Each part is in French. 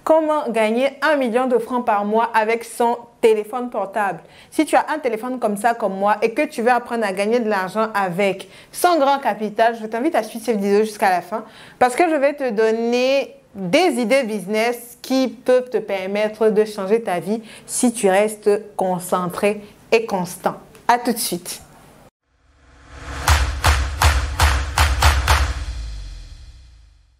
Comment gagner 1 million de francs par mois avec son téléphone portable? Si tu as un téléphone comme ça, comme moi, et que tu veux apprendre à gagner de l'argent avec sans grand capital, je t'invite à suivre cette vidéo jusqu'à la fin parce que je vais te donner des idées business qui peuvent te permettre de changer ta vie si tu restes concentré et constant. À tout de suite.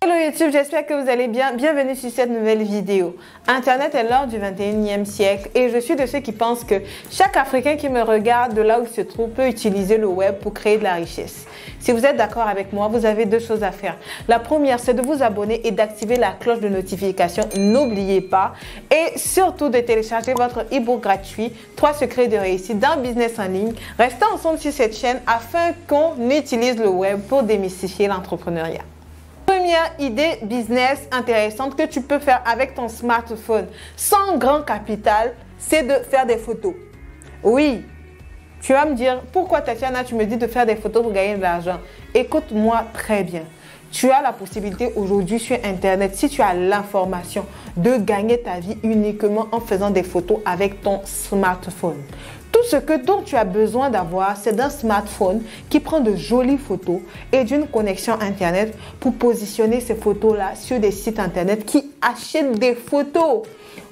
Hello YouTube, j'espère que vous allez bien. Bienvenue sur cette nouvelle vidéo. Internet est l'heure du 21e siècle et je suis de ceux qui pensent que chaque Africain qui me regarde de là où il se trouve peut utiliser le web pour créer de la richesse. Si vous êtes d'accord avec moi, vous avez deux choses à faire. La première, c'est de vous abonner et d'activer la cloche de notification. N'oubliez pas. Et surtout de télécharger votre e-book gratuit 3 secrets de réussite dans le business en ligne. Restez ensemble sur cette chaîne afin qu'on utilise le web pour démystifier l'entrepreneuriat. Première idée business intéressante que tu peux faire avec ton smartphone sans grand capital, c'est de faire des photos. Oui, tu vas me dire, pourquoi Tatiana, tu me dis de faire des photos pour gagner de l'argent? Écoute-moi très bien. Tu as la possibilité aujourd'hui sur Internet, si tu as l'information, de gagner ta vie uniquement en faisant des photos avec ton smartphone. Tout ce dont tu as besoin d'avoir, c'est d'un smartphone qui prend de jolies photos et d'une connexion Internet pour positionner ces photos-là sur des sites Internet qui achètent des photos.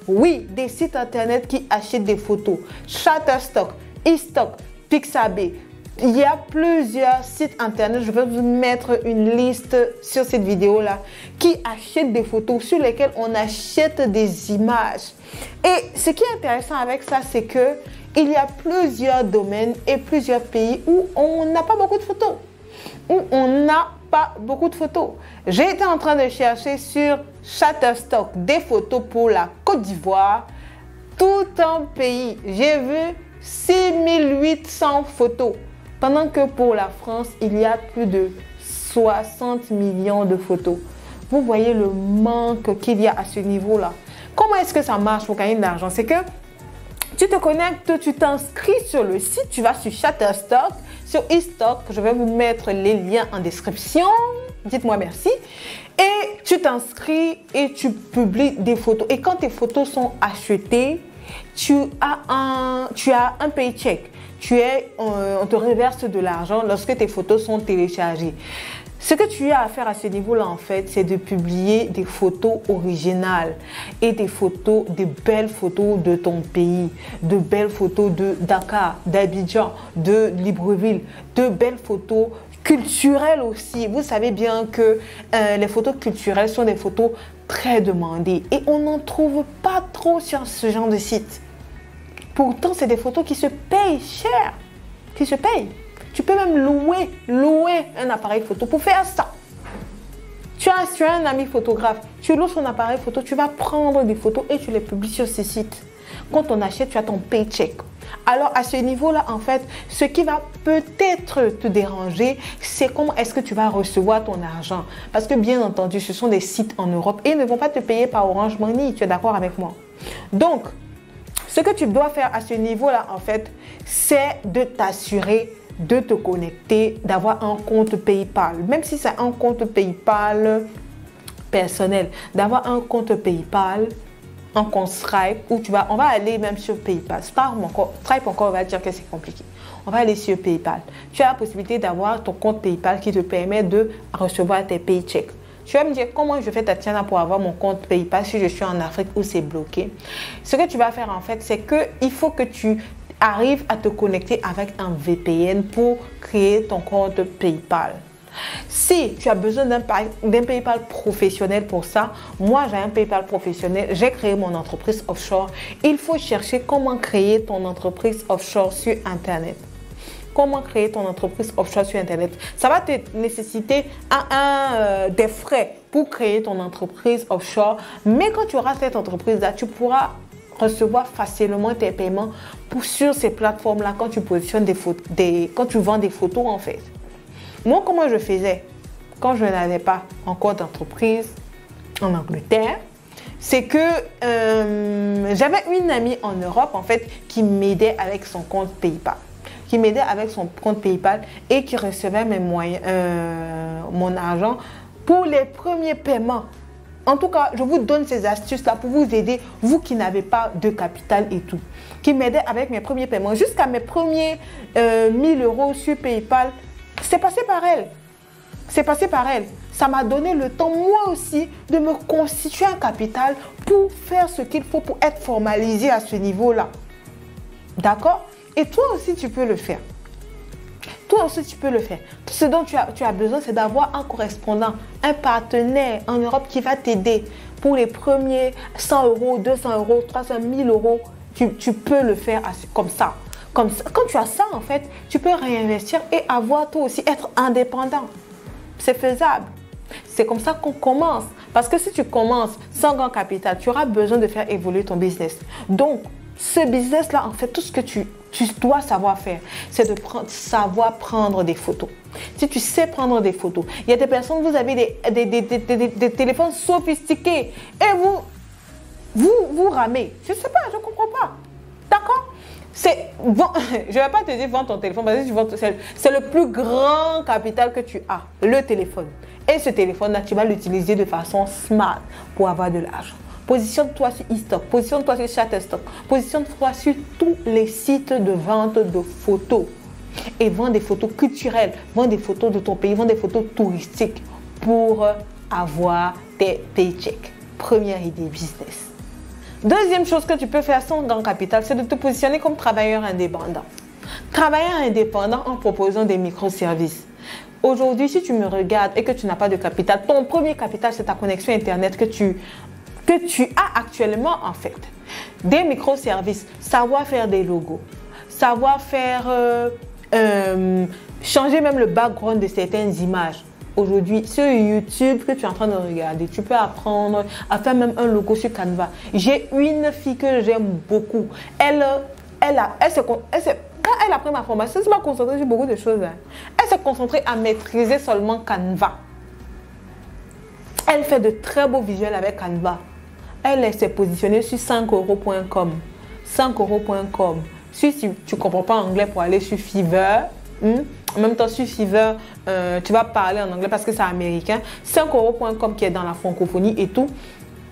Oui, des sites Internet qui achètent des photos. Shutterstock, eStock, Pixabay. Il y a plusieurs sites Internet, je vais vous mettre une liste sur cette vidéo-là, qui achètent des photos sur lesquelles on achète des images. Et ce qui est intéressant avec ça, c'est que il y a plusieurs domaines et plusieurs pays où on n'a pas beaucoup de photos. J'ai été en train de chercher sur Shutterstock des photos pour la Côte d'Ivoire, tout un pays. J'ai vu 6800 photos. Pendant que pour la France, il y a plus de 60 millions de photos. Vous voyez le manque qu'il y a à ce niveau-là. Comment est-ce que ça marche pour gagner de l'argent? C'est que tu te connectes, tu t'inscris sur le site, tu vas sur Shutterstock, sur eStock, je vais vous mettre les liens en description, dites-moi merci. Et tu t'inscris et tu publies des photos. Et quand tes photos sont achetées, tu as un paycheck. On te reverse de l'argent lorsque tes photos sont téléchargées. Ce que tu as à faire à ce niveau-là, en fait, c'est de publier des photos originales et des belles photos de ton pays, de belles photos de Dakar, d'Abidjan, de Libreville, de belles photos culturelles aussi. Vous savez bien que les photos culturelles sont des photos très demandées et on n'en trouve pas trop sur ce genre de site. Pourtant, c'est des photos qui se payent cher, qui se payent. Tu peux même louer un appareil photo pour faire ça. Tu as un ami photographe, tu loues son appareil photo, tu vas prendre des photos et tu les publies sur ce site. Quand on achète, tu as ton paycheck. Alors, à ce niveau-là, en fait, ce qui va peut-être te déranger, c'est comment est-ce que tu vas recevoir ton argent. Parce que, bien entendu, ce sont des sites en Europe et ils ne vont pas te payer par Orange Money. Tu es d'accord avec moi? Donc, ce que tu dois faire à ce niveau-là, en fait, c'est de t'assurer de te connecter, d'avoir un compte PayPal. Même si c'est un compte PayPal personnel, d'avoir un compte PayPal, un compte Stripe, où on va aller même sur PayPal. Stripe encore, on va dire que c'est compliqué. On va aller sur PayPal. Tu as la possibilité d'avoir ton compte PayPal qui te permet de recevoir tes paychecks. Tu vas me dire comment je fais, Tatiana, pour avoir mon compte PayPal si je suis en Afrique où c'est bloqué. Ce que tu vas faire en fait, c'est qu'il faut que tu arrives à te connecter avec un VPN pour créer ton compte PayPal. Si tu as besoin d'un PayPal professionnel pour ça, moi j'ai un PayPal professionnel, j'ai créé mon entreprise offshore. Il faut chercher comment créer ton entreprise offshore sur Internet. Comment créer ton entreprise offshore sur Internet? Ça va te nécessiter des frais pour créer ton entreprise offshore. Mais quand tu auras cette entreprise-là, tu pourras recevoir facilement tes paiements sur ces plateformes-là quand tu positionnes quand tu vends des photos en fait. Moi, comment je faisais quand je n'avais pas encore d'entreprise en Angleterre? C'est que j'avais une amie en Europe en fait qui m'aidait avec son compte PayPal. Et qui recevait mes moyens, mon argent pour les premiers paiements. En tout cas, je vous donne ces astuces-là pour vous aider, vous qui n'avez pas de capital et tout. Qui m'aidaient avec mes premiers paiements. Jusqu'à mes premiers 1000 euros sur PayPal, c'est passé par elle. C'est passé par elle. Ça m'a donné le temps, moi aussi, de me constituer un capital pour faire ce qu'il faut pour être formalisé à ce niveau-là. D'accord? Et toi aussi, tu peux le faire. Toi aussi, tu peux le faire. Ce dont tu as besoin, c'est d'avoir un correspondant, un partenaire en Europe qui va t'aider pour les premiers 100 euros, 200 euros, 300 000 euros. Tu peux le faire comme ça. Comme ça. Quand tu as ça, en fait, tu peux réinvestir et avoir toi aussi être indépendant. C'est faisable. C'est comme ça qu'on commence. Parce que si tu commences sans grand capital, tu auras besoin de faire évoluer ton business. Donc, ce business-là, en fait, tout ce que tu dois savoir faire, c'est de savoir prendre des photos. Si tu sais prendre des photos, il y a des personnes, vous avez des téléphones sophistiqués et vous ramez. Je ne sais pas, je ne comprends pas. D'accord? Bon, je ne vais pas te dire vends ton téléphone, parce que c'est le plus grand capital que tu as, le téléphone. Et ce téléphone-là, tu vas l'utiliser de façon smart pour avoir de l'argent. Positionne-toi sur eStock, positionne-toi sur Shutterstock, positionne-toi sur tous les sites de vente de photos. Et vends des photos culturelles, vends des photos de ton pays, vends des photos touristiques pour avoir tes paychecks. Première idée business. Deuxième chose que tu peux faire sans grand capital, c'est de te positionner comme travailleur indépendant. Travailleur indépendant en proposant des microservices. Aujourd'hui, si tu me regardes et que tu n'as pas de capital, ton premier capital, c'est ta connexion Internet que tu as actuellement en fait. Des microservices, savoir faire des logos, savoir faire, changer même le background de certaines images. Aujourd'hui, sur YouTube que tu es en train de regarder, tu peux apprendre à faire même un logo sur Canva. J'ai une fille que j'aime beaucoup. Quand elle a pris ma formation, elle s'est pas concentrée sur beaucoup de choses. Hein. Elle s'est concentrée à maîtriser seulement Canva. Elle fait de très beaux visuels avec Canva. Elle s'est positionnée sur 5euros.com. 5euros.com. Si tu ne comprends pas anglais pour aller sur Fiverr, en même temps sur Fiverr, tu vas parler en anglais parce que c'est américain. 5euros.com qui est dans la francophonie et tout.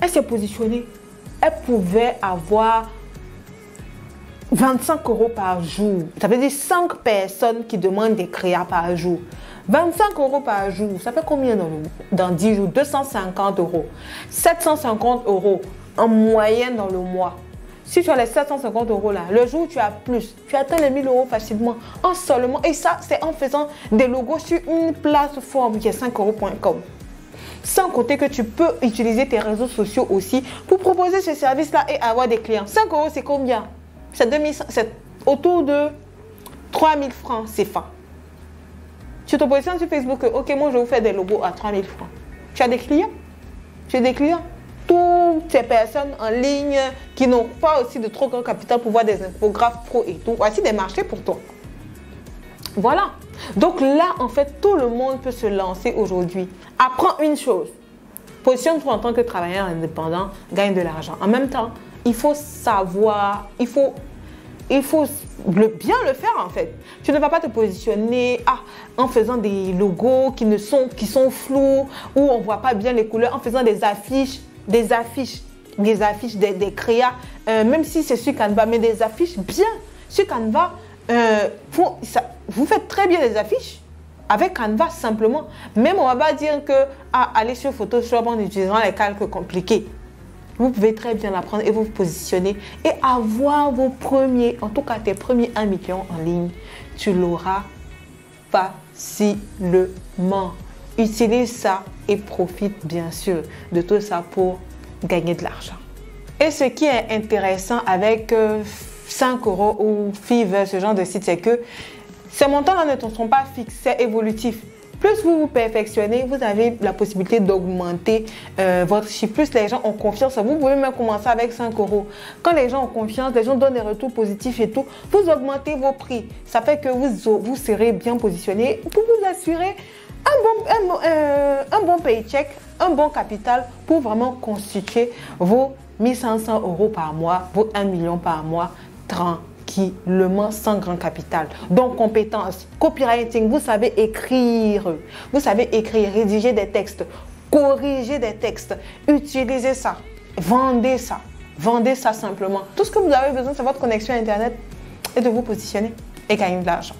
Elle s'est positionnée. Elle pouvait avoir 25 euros par jour. Ça veut dire 5 personnes qui demandent des créas par jour. 25 euros par jour, ça fait combien dans 10 jours? 250 euros. 750 euros en moyenne dans le mois. Si tu as les 750 euros là, le jour où tu as plus, tu atteins les 1000 euros facilement. En seulement, et ça, c'est en faisant des logos sur une plateforme qui est 5euros.com. Sans compter que tu peux utiliser tes réseaux sociaux aussi pour proposer ce service-là et avoir des clients. 5 euros, c'est combien? C'est autour de 3000 francs CFA. Tu te positionnes sur Facebook, ok, moi je vous fais des logos à 3000 francs. Tu as des clients? Tu as des clients? Toutes ces personnes en ligne qui n'ont pas aussi de trop grand capital pour voir des infographes pro et tout. Voici des marchés pour toi. Voilà. Donc là, en fait, tout le monde peut se lancer aujourd'hui. Apprends une chose. Positionne-toi en tant que travailleur indépendant, gagne de l'argent. En même temps, il faut savoir, il faut bien le faire en fait. Tu ne vas pas te positionner en faisant des logos qui sont flous, où on ne voit pas bien les couleurs, en faisant des affiches, des créas, même si c'est sur Canva, mais des affiches bien. Sur Canva, vous faites très bien des affiches avec Canva simplement. Même on ne va pas dire que aller sur Photoshop en utilisant les calques compliqués. Vous pouvez très bien l'apprendre et vous positionner et avoir vos premiers, en tout cas tes premiers 1 million en ligne. Tu l'auras facilement. Utilise ça et profite bien sûr de tout ça pour gagner de l'argent. Et ce qui est intéressant avec 5 euros ou Fiverr, ce genre de site, c'est que ces montants-là ne sont pas fixes, c'est évolutif. Plus vous vous perfectionnez, vous avez la possibilité d'augmenter votre chiffre. Plus les gens ont confiance en vous. Vous pouvez même commencer avec 5 euros. Quand les gens ont confiance, les gens donnent des retours positifs et tout, vous augmentez vos prix. Ça fait que vous serez bien positionné pour vous assurer un bon paycheck, un bon capital pour vraiment constituer vos 1500 euros par mois, vos 1 million par mois, tranquillement, sans grand capital. Donc, compétences, copywriting, vous savez écrire, rédiger des textes, corrigez des textes, utilisez ça, vendez ça. Vendez ça simplement. Tout ce que vous avez besoin, c'est votre connexion Internet et de vous positionner et gagner de l'argent.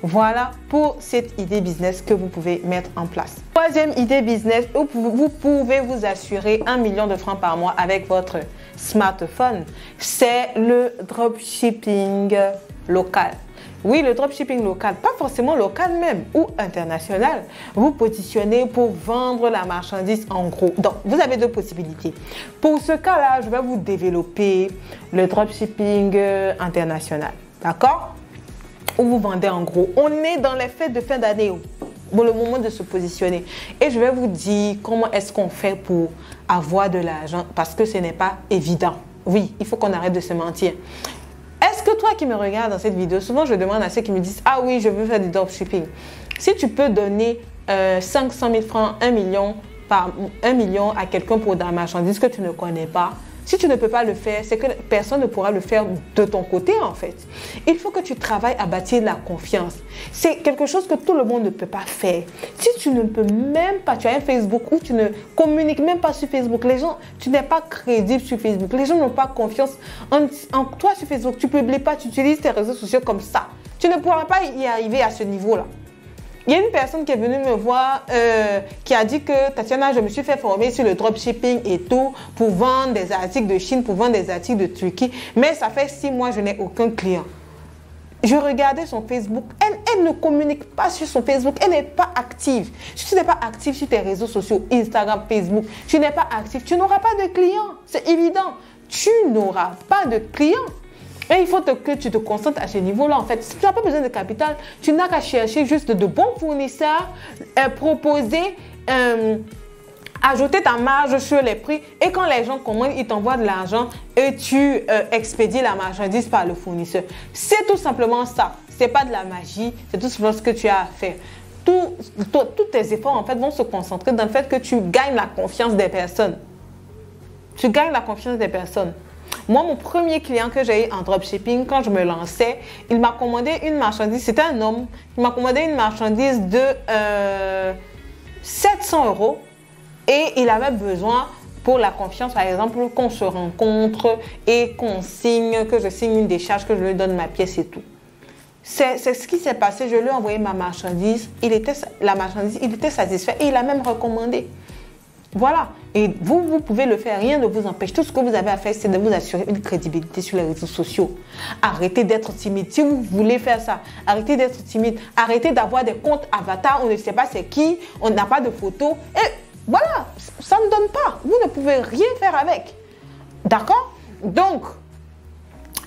Voilà pour cette idée business que vous pouvez mettre en place. Troisième idée business, vous pouvez vous assurer 1 million de francs par mois avec votre smartphone. C'est le dropshipping local. Oui, le dropshipping local, pas forcément local même ou international. Vous positionnez pour vendre la marchandise en gros. Donc, vous avez deux possibilités. Pour ce cas-là, je vais vous développer le dropshipping international. D'accord? Où vous vendez en gros. On est dans les fêtes de fin d'année. Pour le moment de se positionner. Et je vais vous dire comment est-ce qu'on fait pour avoir de l'argent parce que ce n'est pas évident. Oui, il faut qu'on arrête de se mentir. Est-ce que toi qui me regardes dans cette vidéo, souvent je demande à ceux qui me disent « Ah oui, je veux faire du dropshipping ». Si tu peux donner 500 000 francs, 1 million à quelqu'un pour de la marchandise que tu ne connais pas, si tu ne peux pas le faire, c'est que personne ne pourra le faire de ton côté en fait. Il faut que tu travailles à bâtir la confiance. C'est quelque chose que tout le monde ne peut pas faire. Si tu ne peux même pas, tu as un Facebook où tu ne communiques même pas sur Facebook, les gens, tu n'es pas crédible sur Facebook, les gens n'ont pas confiance en toi sur Facebook, tu ne publies pas, tu utilises tes réseaux sociaux comme ça. Tu ne pourras pas y arriver à ce niveau-là. Il y a une personne qui est venue me voir qui a dit que Tatiana, je me suis fait former sur le dropshipping et tout pour vendre des articles de Chine, pour vendre des articles de Turquie. Mais ça fait 6 mois, je n'ai aucun client. Je regardais son Facebook. Elle ne communique pas sur son Facebook. Elle n'est pas active. Si tu n'es pas active sur tes réseaux sociaux, Instagram, Facebook, tu n'es pas active, tu n'auras pas de clients. C'est évident. Tu n'auras pas de clients. Et il faut que tu te concentres à ce niveau-là. En fait, si tu n'as pas besoin de capital, tu n'as qu'à chercher juste de bons fournisseurs, proposer, ajouter ta marge sur les prix. Et quand les gens commandent, ils t'envoient de l'argent et tu expédies la marchandise par le fournisseur. C'est tout simplement ça. Ce n'est pas de la magie, c'est tout simplement ce que tu as à faire. Tous tes efforts en fait, vont se concentrer dans le fait que tu gagnes la confiance des personnes. Tu gagnes la confiance des personnes. Moi, mon premier client que j'ai eu en dropshipping, quand je me lançais, il m'a commandé une marchandise, c'était un homme, il m'a commandé une marchandise de 700 € et il avait besoin pour la confiance, par exemple, qu'on se rencontre et qu'on signe, que je signe une décharge, que je lui donne ma pièce et tout. C'est ce qui s'est passé, je lui ai envoyé ma marchandise, il était satisfait et il a même recommandé. Voilà, et vous pouvez le faire, rien ne vous empêche. Tout ce que vous avez à faire, c'est de vous assurer une crédibilité sur les réseaux sociaux. Arrêtez d'être timide. Si vous voulez faire ça, arrêtez d'être timide. Arrêtez d'avoir des comptes avatars, on ne sait pas c'est qui, on n'a pas de photos. Et voilà, ça ne donne pas. Vous ne pouvez rien faire avec. D'accord? Donc,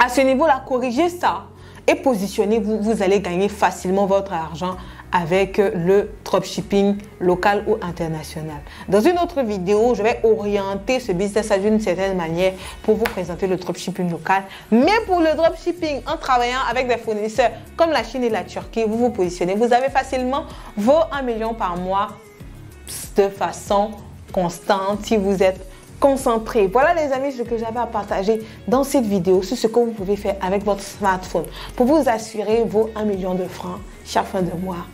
à ce niveau-là, corrigez ça et positionnez-vous. Vous allez gagner facilement votre argent avec le dropshipping local ou international. Dans une autre vidéo, je vais orienter ce business d'une certaine manière pour vous présenter le dropshipping local. Mais pour le dropshipping, en travaillant avec des fournisseurs comme la Chine et la Turquie, vous vous positionnez. Vous avez facilement vos 1 million par mois de façon constante si vous êtes concentré. Voilà les amis, ce que j'avais à partager dans cette vidéo sur ce que vous pouvez faire avec votre smartphone pour vous assurer vos 1 million de francs chaque fin de mois.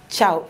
Ciao!